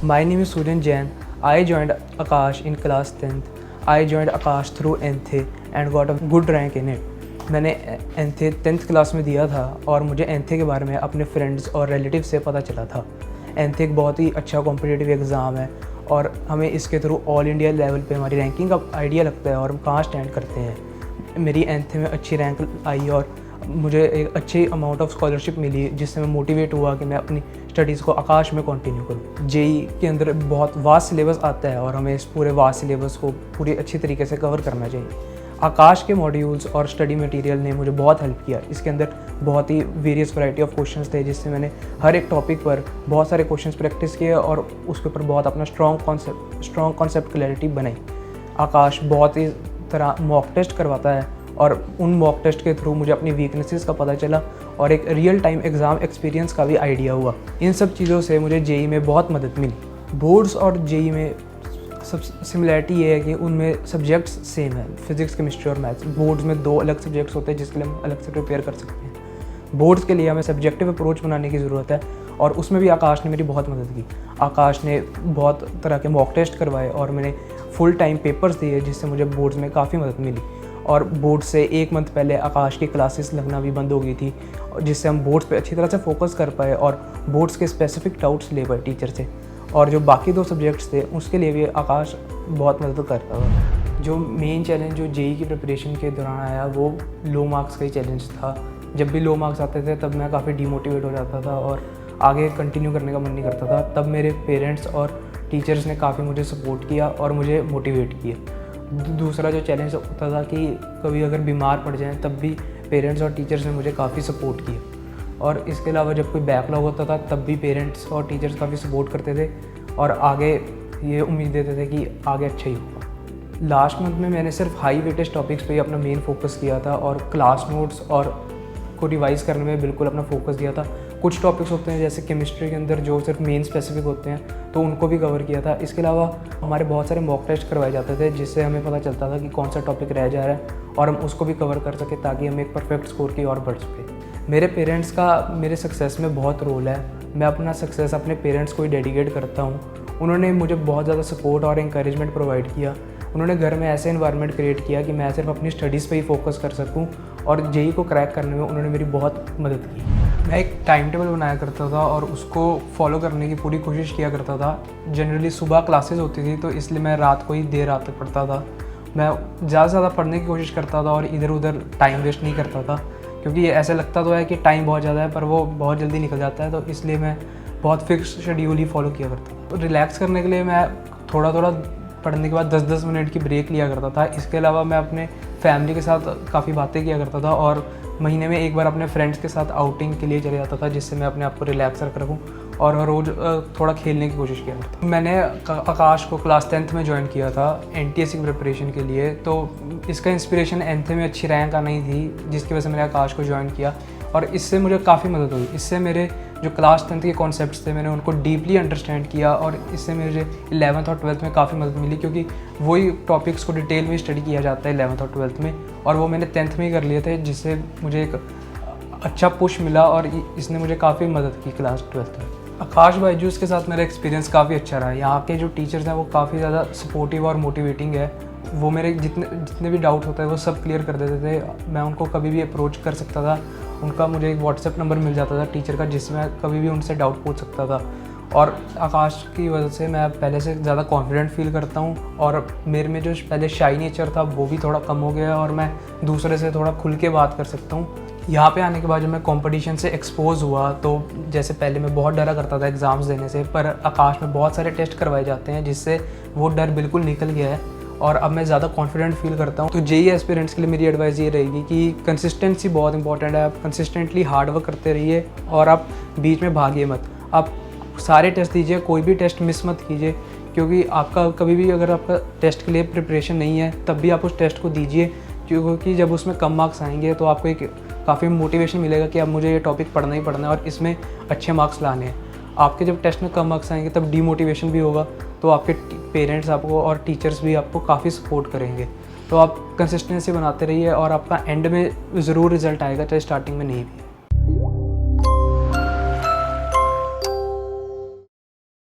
My name is Suryan Jain. I joined Akash in class 10th. I joined Akash through NTHE and got a good rank in it. मैंने NTHE 10th class में दिया था और मुझे NTHE के बारे में अपने फ्रेंड्स और रिलेटिव से पता चला था। NTHE एक बहुत ही अच्छा कॉम्पिटिटिव एग्ज़ाम है और हमें इसके थ्रू ऑल इंडिया लेवल पे हमारी रैंकिंग का आइडिया लगता है और हम कहाँ स्टैंड करते हैं। मेरी NTHE में अच्छी रैंक आई और मुझे एक अच्छी अमाउंट ऑफ स्कॉलरशिप मिली, जिससे मैं मोटिवेट हुआ कि मैं अपनी स्टडीज़ को आकाश में कंटिन्यू करूँ। जेई के अंदर बहुत वास्ट सिलेबस आता है और हमें इस पूरे वास्ट सिलेबस को पूरी अच्छी तरीके से कवर करना चाहिए। आकाश के मॉड्यूल्स और स्टडी मटेरियल ने मुझे बहुत हेल्प किया। इसके अंदर बहुत ही वेरियस वैरायटी ऑफ क्वेश्चंस थे, जिससे मैंने हर एक टॉपिक पर बहुत सारे क्वेश्चंस प्रैक्टिस किए और उसके ऊपर बहुत अपना स्ट्रॉन्ग कॉन्सेप्ट क्लैरिटी बनाई। आकाश बहुत ही तरह मॉक टेस्ट करवाता है और उन मॉक टेस्ट के थ्रू मुझे अपनी वीकनेसेस का पता चला और एक रियल टाइम एग्ज़ाम एक्सपीरियंस का भी आइडिया हुआ। इन सब चीज़ों से मुझे जेई में बहुत मदद मिली। बोर्ड्स और जेई में सब सिमिलरिटी ये है कि उनमें सब्जेक्ट्स सेम है, फिज़िक्स, केमिस्ट्री और मैथ्स। बोर्ड्स में 2 अलग सब्जेक्ट्स होते हैं जिसके लिए हम अलग से प्रिपेयर कर सकते हैं। बोर्ड्स के लिए हमें सब्जेक्टिव अप्रोच बनाने की ज़रूरत है और उसमें भी आकाश ने मेरी बहुत मदद की। आकाश ने बहुत तरह के मॉक टेस्ट करवाए और मैंने फुल टाइम पेपर्स दिए, जिससे मुझे बोर्ड्स में काफ़ी मदद मिली। और बोर्ड से 1 मंथ पहले आकाश की क्लासेस लगना भी बंद हो गई थी, जिससे हम बोर्ड्स पे अच्छी तरह से फोकस कर पाए और बोर्ड्स के स्पेसिफिक डाउट्स ले पाए टीचर से। और जो बाकी 2 सब्जेक्ट्स थे उसके लिए भी आकाश बहुत मदद करता था। जो मेन चैलेंज जो जेई की प्रिपरेशन के दौरान आया वो लो मार्क्स का ही चैलेंज था। जब भी लो मार्क्स आते थे तब मैं काफ़ी डिमोटिवेट हो जाता था और आगे कंटिन्यू करने का मन नहीं करता था। तब मेरे पेरेंट्स और टीचर्स ने काफ़ी मुझे सपोर्ट किया और मुझे मोटिवेट किया। दूसरा जो चैलेंज होता था कि कभी अगर बीमार पड़ जाएं तब भी पेरेंट्स और टीचर्स ने मुझे काफ़ी सपोर्ट किया। और इसके अलावा जब कोई बैकलॉग होता था तब भी पेरेंट्स और टीचर्स काफ़ी सपोर्ट करते थे और आगे ये उम्मीद देते थे कि आगे अच्छा ही होगा। लास्ट मंथ में मैंने सिर्फ हाई वेटेज टॉपिक्स पे ही अपना मेन फोकस किया था और क्लास नोट्स और को रिवाइज़ करने में बिल्कुल अपना फोकस दिया था। कुछ टॉपिक्स होते हैं जैसे केमिस्ट्री के अंदर जो सिर्फ मेन स्पेसिफिक होते हैं तो उनको भी कवर किया था। इसके अलावा हमारे बहुत सारे मॉक टेस्ट करवाए जाते थे, जिससे हमें पता चलता था कि कौन सा टॉपिक रह जा रहा है और हम उसको भी कवर कर सकें ताकि हम एक परफेक्ट स्कोर की ओर बढ़ सकें। मेरे पेरेंट्स का मेरे सक्सेस में बहुत रोल है। मैं अपना सक्सेस अपने पेरेंट्स को ही डेडिकेट करता हूँ। उन्होंने मुझे बहुत ज़्यादा सपोर्ट और इंकरेजमेंट प्रोवाइड किया। उन्होंने घर में ऐसे इन्वायरमेंट क्रिएट किया कि मैं सिर्फ अपनी स्टडीज़ पे ही फोकस कर सकूं और जेई को क्रैक करने में उन्होंने मेरी बहुत मदद की। मैं एक टाइम टेबल बनाया करता था और उसको फॉलो करने की पूरी कोशिश किया करता था। जनरली सुबह क्लासेस होती थी तो इसलिए मैं रात को ही देर रात तक पढ़ता था। मैं ज़्यादा से ज़्यादा पढ़ने की कोशिश करता था और इधर उधर टाइम वेस्ट नहीं करता था, क्योंकि ऐसे लगता तो है कि टाइम बहुत ज़्यादा है पर वो बहुत जल्दी निकल जाता है। तो इसलिए मैं बहुत फिक्स शेड्यूल ही फॉलो किया करता था। रिलैक्स करने के लिए मैं थोड़ा पढ़ने के बाद 10-10 मिनट की ब्रेक लिया करता था। इसके अलावा मैं अपने फैमिली के साथ काफ़ी बातें किया करता था और महीने में एक बार अपने फ्रेंड्स के साथ आउटिंग के लिए चले जाता था, जिससे मैं अपने आप को रिलैक्स रख रखूँ और हर रोज़ थोड़ा खेलने की कोशिश किया करता। मैंने आकाश को क्लास 10th में ज्वाइन किया था NTSC की प्रिपरेशन के लिए। तो इसका इंस्पिरेशन NTHE में अच्छी रैंक आना ही थी, जिसकी वजह से मैंने आकाश को ज्वाइन किया और इससे मुझे काफ़ी मदद हुई। इससे मेरे जो क्लास 10th के कॉन्सेप्ट्स थे मैंने उनको डीपली अंडरस्टैंड किया और इससे मुझे 11th और 12th में काफ़ी मदद मिली, क्योंकि वही टॉपिक्स को डिटेल में स्टडी किया जाता है 11th और 12th में और वो मैंने 10th में ही कर लिए थे, जिससे मुझे एक अच्छा पुश मिला और इसने मुझे काफ़ी मदद की क्लास 12th में। आकाश बायजूस के साथ मेरा एक्सपीरियंस काफ़ी अच्छा रहा। यहाँ के जो टीचर्स हैं वो काफ़ी ज़्यादा सपोर्टिव और मोटिवेटिंग है। वो मेरे जितने भी डाउट होते हैं वो सब क्लियर कर देते थे। मैं उनको कभी भी अप्रोच कर सकता था। उनका मुझे एक व्हाट्सएप नंबर मिल जाता था टीचर का, जिसमें मैं कभी भी उनसे डाउट पूछ सकता था। और आकाश की वजह से मैं पहले से ज़्यादा कॉन्फिडेंट फील करता हूँ और मेरे में जो पहले शाई नेचर था वो भी थोड़ा कम हो गया और मैं दूसरे से थोड़ा खुल के बात कर सकता हूँ। यहाँ पे आने के बाद जब मैं कंपटीशन से एक्सपोज हुआ तो जैसे पहले मैं बहुत डरा करता था एग्ज़ाम्स देने से, पर आकाश में बहुत सारे टेस्ट करवाए जाते हैं जिससे वो डर बिल्कुल निकल गया है और अब मैं ज़्यादा कॉन्फिडेंट फील करता हूँ। तो जेई एस्पिरेंट्स के लिए मेरी एडवाइस ये रहेगी कि कंसिस्टेंसी बहुत इंपॉर्टेंट है। आप कंसिस्टेंटली हार्ड वर्क करते रहिए और आप बीच में भागिए मत। आप सारे टेस्ट दीजिए, कोई भी टेस्ट मिस मत कीजिए, क्योंकि आपका कभी भी अगर आपका टेस्ट के लिए प्रिपरेशन नहीं है तब भी आप उस टेस्ट को दीजिए, क्योंकि जब उसमें कम मार्क्स आएंगे तो आपको एक काफ़ी मोटिवेशन मिलेगा कि अब मुझे ये टॉपिक पढ़ना ही पढ़ना है और इसमें अच्छे मार्क्स लाने हैं। आपके जब टेस्ट में कम मार्क्स आएंगे तब डीमोटिवेशन भी होगा, तो आपके पेरेंट्स आपको और टीचर्स भी आपको काफ़ी सपोर्ट करेंगे। तो आप कंसिस्टेंसी बनाते रहिए और आपका एंड में ज़रूर रिज़ल्ट आएगा, चाहे स्टार्टिंग में नहीं भी।